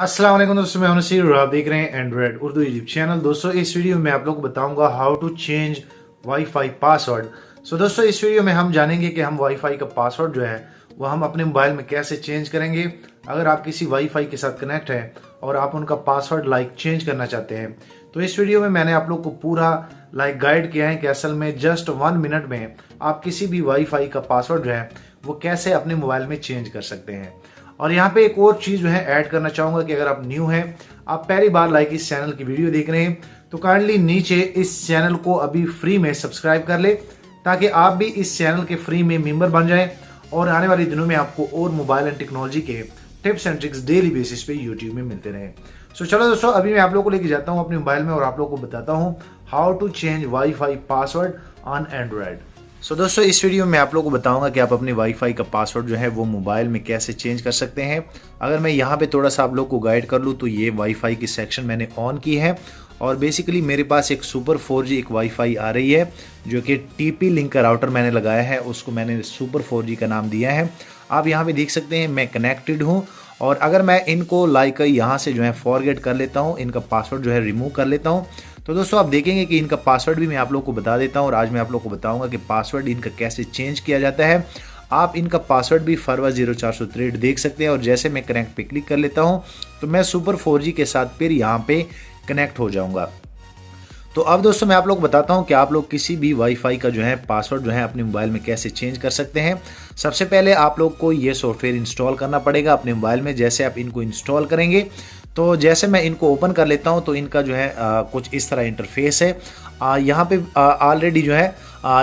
अस्सलाम वालेकुम दोस्तों, मैं हूं नसीर और आप देख रहे हैं एंड्रॉयड उर्दू यूट्यूब चैनल। दोस्तों इस वीडियो में मैं आप लोगों को बताऊंगा how to change wifi password. दोस्तों इस वीडियो में हम जानेंगे कि हम वाईफाई का पासवर्ड जो है वो हम अपने मोबाइल में कैसे चेंज करेंगे। अगर आप किसी वाईफाई के साथ कनेक्ट हैं और आप उनका पासवर्ड चेंज करना चाहते हैं तो इस वीडियो में मैंने आप लोग को पूरा गाइड किया है कि असल में जस्ट 1 मिनट में आप किसी भी वाईफाई का पासवर्ड जो है वो कैसे अपने मोबाइल में चेंज कर सकते हैं। और यहाँ पे एक और चीज जो है ऐड करना चाहूंगा कि अगर आप न्यू हैं, आप पहली बार इस चैनल की वीडियो देख रहे हैं तो काइंडली नीचे इस चैनल को अभी फ्री में सब्सक्राइब कर ले ताकि आप भी इस चैनल के फ्री में मेंबर बन जाएं और आने वाले दिनों में आपको और मोबाइल एंड टेक्नोलॉजी के tips and tricks daily basis पे यूट्यूब में मिलते रहे। चलो दोस्तों, अभी मैं आप लोगों को लेके जाता हूँ अपने मोबाइल में और आप लोगों को बताता हूँ how to change wifi password on Android. दोस्तों इस वीडियो में आप लोगों को बताऊंगा कि आप अपने वाईफाई का पासवर्ड जो है वो मोबाइल में कैसे चेंज कर सकते हैं। अगर मैं यहाँ पे थोड़ा सा आप लोग को गाइड कर लूँ तो ये वाईफाई की सेक्शन मैंने ऑन की है और बेसिकली मेरे पास एक सुपर 4G एक वाईफाई आ रही है जो कि TP लिंक का राउटर मैंने लगाया है, उसको मैंने सुपर 4G का नाम दिया है। आप यहाँ पे देख सकते हैं मैं कनेक्टेड हूँ और अगर मैं इनको यहाँ से जो है फॉरगेट कर लेता हूँ, इनका पासवर्ड जो है रिमूव कर लेता हूँ तो दोस्तों आप देखेंगे कि इनका पासवर्ड भी मैं आप लोग को बता देता हूँ और आज मैं आप लोग को बताऊंगा कि पासवर्ड इनका कैसे चेंज किया जाता है। आप इनका पासवर्ड भी फरवा 0463 देख सकते हैं और जैसे मैं कनेक्ट पे क्लिक कर लेता हूँ तो मैं सुपर 4G के साथ फिर यहाँ पे कनेक्ट हो जाऊंगा। तो अब दोस्तों मैं आप लोग को बताता हूं कि आप लोग किसी भी वाईफाई का जो है पासवर्ड जो है अपने मोबाइल में कैसे चेंज कर सकते हैं। सबसे पहले आप लोग को ये सॉफ्टवेयर इंस्टॉल करना पड़ेगा अपने मोबाइल में। जैसे आप इनको इंस्टॉल करेंगे तो जैसे मैं इनको ओपन कर लेता हूं तो इनका जो है कुछ इस तरह इंटरफेस है। यहाँ पे ऑलरेडी जो है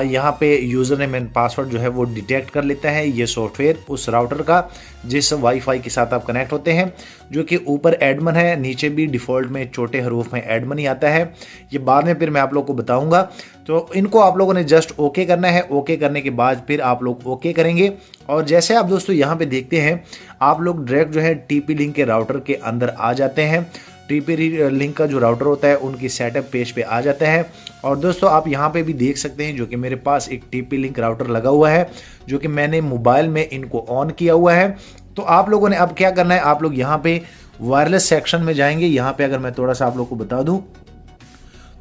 यहाँ पे यूज़र नेम एंड पासवर्ड जो है वो डिटेक्ट कर लेता है ये सॉफ्टवेयर उस राउटर का जिस वाईफाई के साथ आप कनेक्ट होते हैं, जो कि ऊपर एडमन है, नीचे भी डिफ़ॉल्ट में छोटे हरूफ में एडमन ही आता है। ये बाद में फिर मैं आप लोग को बताऊंगा। तो इनको आप लोगों ने जस्ट ओके करना है। ओके करने के बाद फिर आप लोग ओके करेंगे और जैसे आप दोस्तों यहाँ पे देखते हैं आप लोग डायरेक्ट जो है TP लिंक के राउटर के अंदर आ जाते हैं। TP लिंक का जो राउटर होता है उनकी सेटअप पेज पे आ जाता है और दोस्तों आप यहाँ पे भी देख सकते हैं जो कि मेरे पास एक TP लिंक राउटर लगा हुआ है जो कि मैंने मोबाइल में इनको ऑन किया हुआ है। तो आप लोगों ने अब क्या करना है, आप लोग यहाँ पे वायरलेस सेक्शन में जाएंगे। यहाँ पे अगर मैं थोड़ा सा आप लोग को बता दूं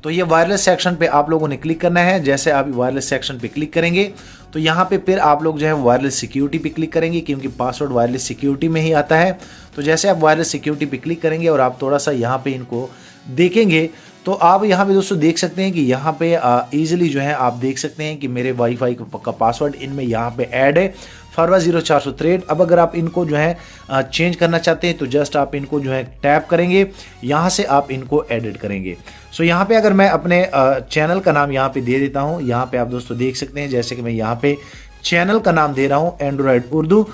तो ये वायरलेस सेक्शन पे आप लोगों ने क्लिक करना है। जैसे आप वायरलेस सेक्शन पे क्लिक करेंगे तो यहाँ पे फिर आप लोग जो है वायरलेस सिक्योरिटी पे क्लिक करेंगे क्योंकि पासवर्ड वायरलेस सिक्योरिटी में ही आता है। तो जैसे आप वायरलेस सिक्योरिटी पे क्लिक करेंगे और आप थोड़ा सा यहाँ पे इनको देखेंगे तो आप यहाँ पे दोस्तों देख सकते हैं कि यहाँ पे ईजिली जो है आप देख सकते हैं कि मेरे वाईफाई का पासवर्ड इनमें यहाँ पे ऐड है फरवा 0463। अब अगर आप इनको जो है चेंज करना चाहते हैं तो जस्ट आप इनको जो है टैप करेंगे, यहाँ से आप इनको एडिट करेंगे। यहाँ पे अगर मैं अपने चैनल का नाम यहाँ पे दे देता हूँ, यहाँ पे आप दोस्तों देख सकते हैं जैसे कि मैं यहाँ पे चैनल का नाम दे रहा हूँ एंड्रॉयड उर्दू।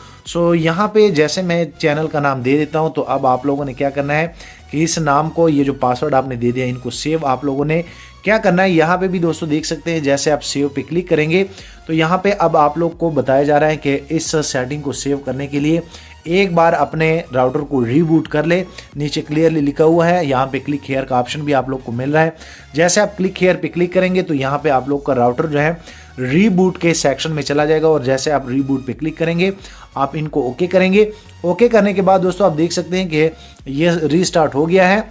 यहाँ पे जैसे मैं चैनल का नाम दे देता हूँ तो अब आप लोगों ने क्या करना है कि इस नाम को, ये जो पासवर्ड आपने दे दिया, इनको सेव आप लोगों ने क्या करना है। यहाँ पे भी दोस्तों देख सकते हैं जैसे आप सेव पे क्लिक करेंगे तो यहाँ पे अब आप लोग को बताया जा रहा है कि इस सेटिंग को सेव करने के लिए एक बार अपने राउटर को रीबूट कर ले। नीचे क्लियरली लिखा हुआ है, यहाँ पे क्लिक हेयर का ऑप्शन भी आप लोग को मिल रहा है। जैसे आप क्लिक हेयर पे क्लिक करेंगे तो यहाँ पे आप लोग का राउटर जो है रीबूट के सेक्शन में चला जाएगा और जैसे आप रीबूट पे क्लिक करेंगे आप इनको ओके करेंगे। ओके करने के बाद दोस्तों आप देख सकते हैं कि ये रीस्टार्ट हो गया है,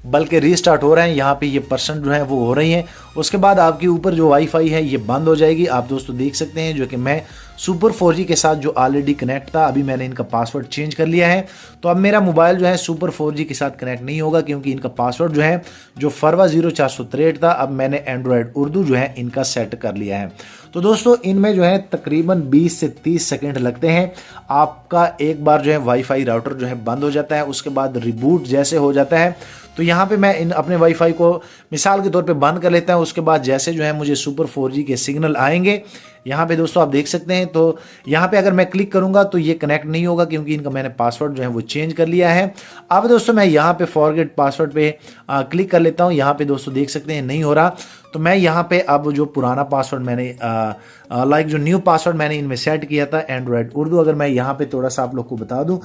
बल्कि रीस्टार्ट हो रहे हैं। यहाँ पे ये परसेंट जो है वो हो रही है। उसके बाद आपके ऊपर जो वाईफाई है ये बंद हो जाएगी। आप दोस्तों देख सकते हैं जो कि मैं सुपर 4G के साथ जो ऑलरेडी कनेक्ट था, अभी मैंने इनका पासवर्ड चेंज कर लिया है। तो अब मेरा मोबाइल जो है सुपर 4G के साथ कनेक्ट नहीं होगा क्योंकि इनका पासवर्ड जो है जो फरवा 0463 था, अब मैंने एंड्रॉयड उर्दू जो है इनका सेट कर लिया है। तो दोस्तों इनमें जो है तकरीबन 20 से 30 सेकंड लगते हैं। आपका एक बार जो है वाईफाई राउटर जो है बंद हो जाता है, उसके बाद रिबूट जैसे हो जाता है तो यहाँ पे मैं इन अपने वाईफाई को मिसाल के तौर पे बंद कर लेता हूँ। उसके बाद जैसे जो है मुझे सुपर 4G के सिग्नल आएंगे, यहाँ पे दोस्तों आप देख सकते हैं। तो यहाँ पे अगर मैं क्लिक करूँगा तो ये कनेक्ट नहीं होगा क्योंकि इनका मैंने पासवर्ड जो है वो चेंज कर लिया है। अब दोस्तों मैं यहाँ पे फॉरगेट पासवर्ड पे क्लिक कर लेता हूँ। यहाँ पे दोस्तों देख सकते हैं नहीं हो रहा। तो मैं यहाँ पे अब जो पुराना पासवर्ड मैंने जो न्यू पासवर्ड मैंने इनमें सेट किया था एंड्रॉयड उर्दू, अगर मैं यहाँ पे थोड़ा सा आप लोग को बता दूँ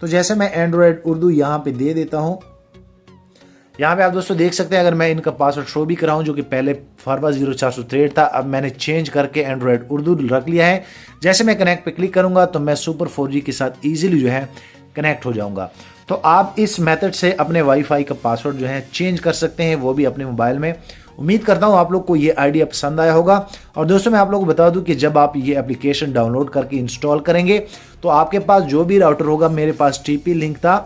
तो जैसे मैं एंड्रॉयड उर्दू यहाँ पे दे देता हूँ, यहाँ पे आप दोस्तों देख सकते हैं अगर मैं इनका पासवर्ड शो भी कराऊं जो कि पहले फरवा 0463 था, अब मैंने चेंज करके एंड्रॉयड उर्दू रख लिया है। जैसे मैं कनेक्ट पे क्लिक करूंगा तो मैं सुपर 4G के साथ इजीली जो है कनेक्ट हो जाऊंगा। तो आप इस मेथड से अपने वाईफाई का पासवर्ड जो है चेंज कर सकते हैं, वो भी अपने मोबाइल में। उम्मीद करता हूं आप लोग को ये आइडिया पसंद आया होगा। और दोस्तों मैं आप लोगों को बता दूं कि जब आप ये एप्लीकेशन डाउनलोड करके इंस्टॉल करेंगे तो आपके पास जो भी राउटर होगा, मेरे पास टीपी लिंक था,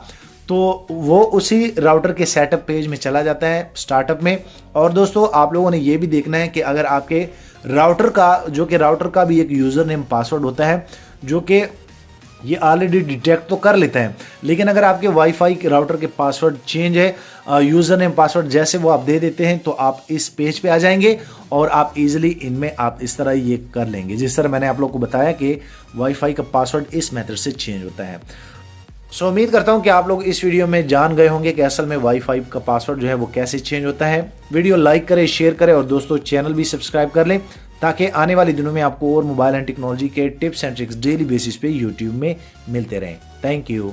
तो वो उसी राउटर के सेटअप पेज में चला जाता है स्टार्टअप में। और दोस्तों आप लोगों ने ये भी देखना है कि अगर आपके राउटर का भी एक यूज़र नेम पासवर्ड होता है जो कि ये ऑलरेडी डिटेक्ट तो कर लेता है, लेकिन अगर आपके वाईफाई के राउटर के पासवर्ड चेंज है, यूज़र नेम पासवर्ड जैसे वो आप दे देते हैं, तो आप इस पेज पे आ जाएंगे और आप इजीली इनमें आप इस तरह ये कर लेंगे, जिस तरह मैंने आप लोग को बताया कि वाईफाई का पासवर्ड इस मेथड से चेंज होता है। सो उम्मीद करता हूं कि आप लोग इस वीडियो में जान गए होंगे कि असल में वाईफाई का पासवर्ड जो है वो कैसे चेंज होता है। वीडियो लाइक करें, शेयर करें और दोस्तों चैनल भी सब्सक्राइब कर लें ताकि आने वाले दिनों में आपको और मोबाइल एंड टेक्नोलॉजी के tips and tricks daily basis पे यूट्यूब में मिलते रहें। Thank you.